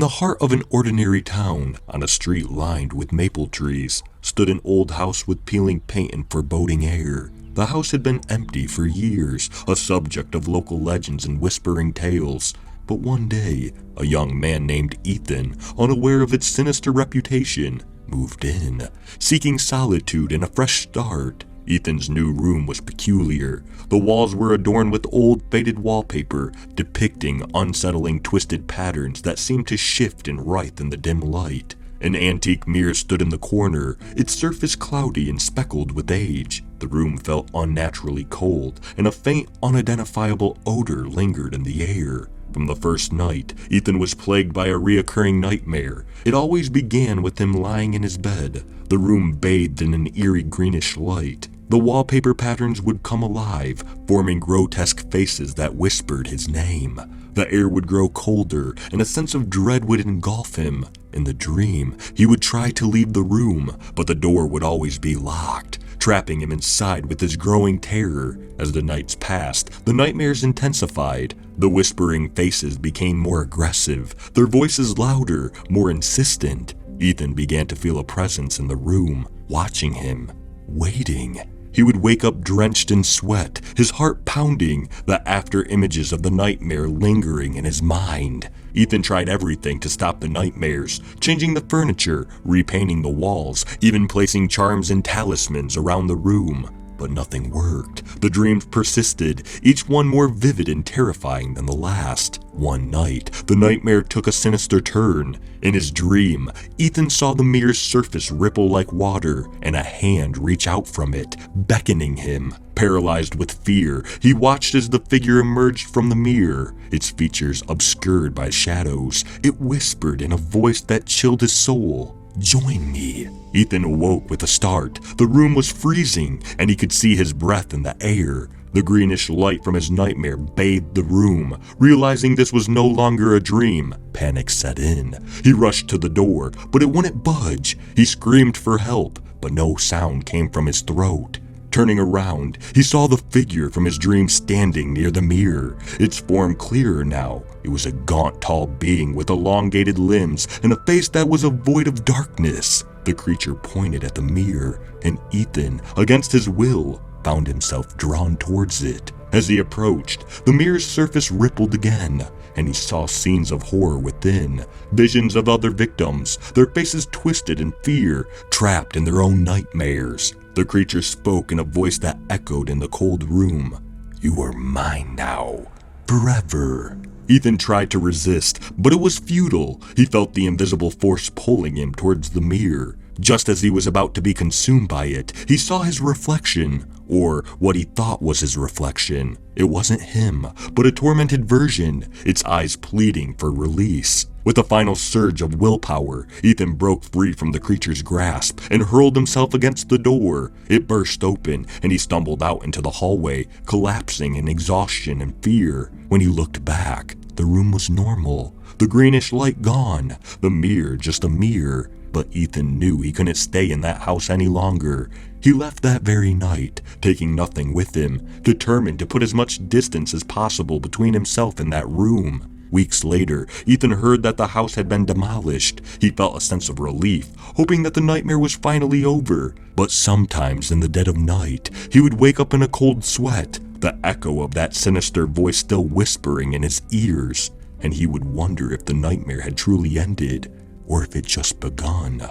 the heart of an ordinary town, on a street lined with maple trees, stood an old house with peeling paint and foreboding air. The house had been empty for years, a subject of local legends and whispering tales. But one day, a young man named Ethan, unaware of its sinister reputation, moved in, seeking solitude and a fresh start. Ethan's new room was peculiar. The walls were adorned with old, faded wallpaper, depicting unsettling twisted patterns that seemed to shift and writhe in the dim light. An antique mirror stood in the corner, its surface cloudy and speckled with age. The room felt unnaturally cold, and a faint, unidentifiable odor lingered in the air. From the first night, Ethan was plagued by a reoccurring nightmare. It always began with him lying in his bed, the room bathed in an eerie greenish light. The wallpaper patterns would come alive, forming grotesque faces that whispered his name. The air would grow colder, and a sense of dread would engulf him. In the dream, he would try to leave the room, but the door would always be locked, trapping him inside with his growing terror. As the nights passed, the nightmares intensified. The whispering faces became more aggressive, their voices louder, more insistent. Ethan began to feel a presence in the room, watching him, waiting. He would wake up drenched in sweat, his heart pounding, the after images of the nightmare lingering in his mind. Ethan tried everything to stop the nightmares, changing the furniture, repainting the walls, even placing charms and talismans around the room. But nothing worked. The dreams persisted, each one more vivid and terrifying than the last. One night, the nightmare took a sinister turn. In his dream, Ethan saw the mirror's surface ripple like water, and a hand reach out from it, beckoning him. Paralyzed with fear, he watched as the figure emerged from the mirror, its features obscured by shadows. It whispered in a voice that chilled his soul, "Join me." Ethan awoke with a start. The room was freezing, and he could see his breath in the air. The greenish light from his nightmare bathed the room. Realizing this was no longer a dream, panic set in. He rushed to the door, but it wouldn't budge. He screamed for help, but no sound came from his throat. Turning around, he saw the figure from his dream standing near the mirror, its form clearer now. It was a gaunt, tall being with elongated limbs and a face that was a void of darkness. The creature pointed at the mirror, and Ethan, against his will, found himself drawn towards it. As he approached, the mirror's surface rippled again, and he saw scenes of horror within, visions of other victims, their faces twisted in fear, trapped in their own nightmares. The creature spoke in a voice that echoed in the cold room. "You are mine now, forever." Ethan tried to resist, but it was futile. He felt the invisible force pulling him towards the mirror. Just as he was about to be consumed by it, he saw his reflection, or what he thought was his reflection. It wasn't him, but a tormented version, its eyes pleading for release. With a final surge of willpower, Ethan broke free from the creature's grasp and hurled himself against the door. It burst open, and he stumbled out into the hallway, collapsing in exhaustion and fear. When he looked back, the room was normal, the greenish light gone, the mirror just a mirror. But Ethan knew he couldn't stay in that house any longer. He left that very night, taking nothing with him, determined to put as much distance as possible between himself and that room. Weeks later, Ethan heard that the house had been demolished. He felt a sense of relief, hoping that the nightmare was finally over. But sometimes in the dead of night, he would wake up in a cold sweat, the echo of that sinister voice still whispering in his ears. And he would wonder if the nightmare had truly ended, or if it just begun.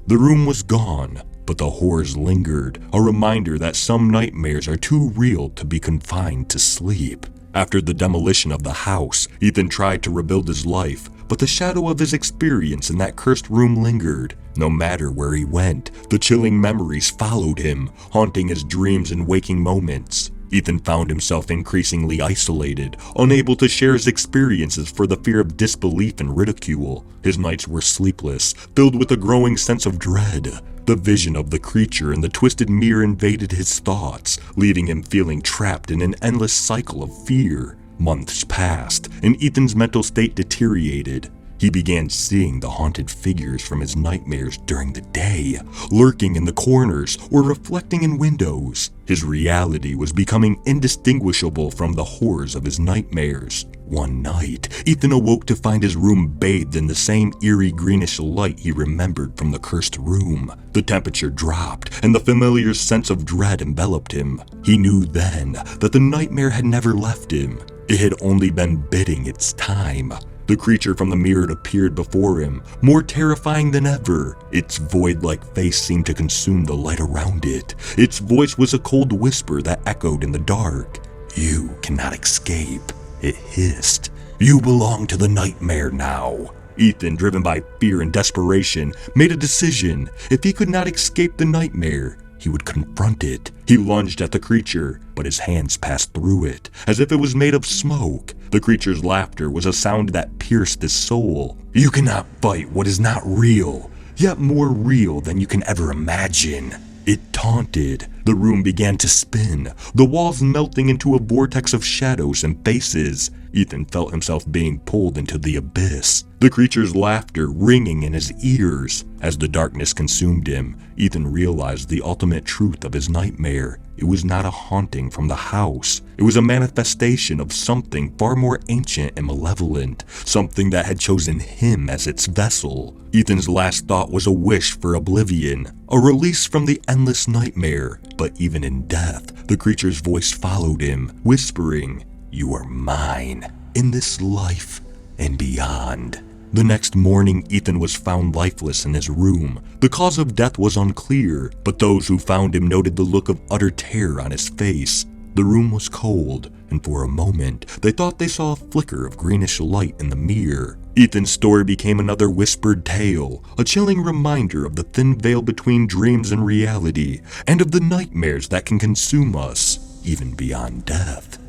The room was gone, but the horrors lingered, a reminder that some nightmares are too real to be confined to sleep. After the demolition of the house, Ethan tried to rebuild his life, but the shadow of his experience in that cursed room lingered. No matter where he went, the chilling memories followed him, haunting his dreams and waking moments. Ethan found himself increasingly isolated, unable to share his experiences for the fear of disbelief and ridicule. His nights were sleepless, filled with a growing sense of dread. The vision of the creature in the twisted mirror invaded his thoughts, leaving him feeling trapped in an endless cycle of fear. Months passed, and Ethan's mental state deteriorated. He began seeing the haunted figures from his nightmares during the day, lurking in the corners or reflecting in windows. His reality was becoming indistinguishable from the horrors of his nightmares. One night, Ethan awoke to find his room bathed in the same eerie greenish light he remembered from the cursed room. The temperature dropped, and the familiar sense of dread enveloped him. He knew then that the nightmare had never left him. It had only been biding its time. The creature from the mirror appeared before him, more terrifying than ever. Its void-like face seemed to consume the light around it. Its voice was a cold whisper that echoed in the dark. "You cannot escape," it hissed. "You belong to the nightmare now." Ethan, driven by fear and desperation, made a decision. If he could not escape the nightmare, he would confront it. He lunged at the creature, but his hands passed through it, as if it was made of smoke. The creature's laughter was a sound that pierced his soul. "You cannot fight what is not real, yet more real than you can ever imagine," it taunted. The room began to spin, the walls melting into a vortex of shadows and faces. Ethan felt himself being pulled into the abyss, the creature's laughter ringing in his ears. As the darkness consumed him, Ethan realized the ultimate truth of his nightmare. It was not a haunting from the house. It was a manifestation of something far more ancient and malevolent, something that had chosen him as its vessel. Ethan's last thought was a wish for oblivion, a release from the endless nightmare. But even in death, the creature's voice followed him, whispering, "You are mine, in this life and beyond." The next morning, Ethan was found lifeless in his room. The cause of death was unclear, but those who found him noted the look of utter terror on his face. The room was cold, and for a moment, they thought they saw a flicker of greenish light in the mirror. Ethan's story became another whispered tale, a chilling reminder of the thin veil between dreams and reality, and of the nightmares that can consume us, even beyond death.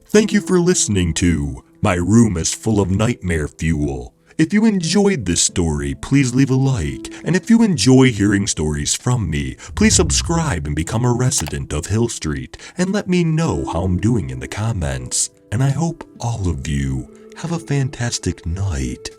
Thank you for listening to My Room is Full of Nightmare Fuel. If you enjoyed this story, please leave a like. And if you enjoy hearing stories from me, please subscribe and become a resident of Hill Street and let me know how I'm doing in the comments. And I hope all of you have a fantastic night.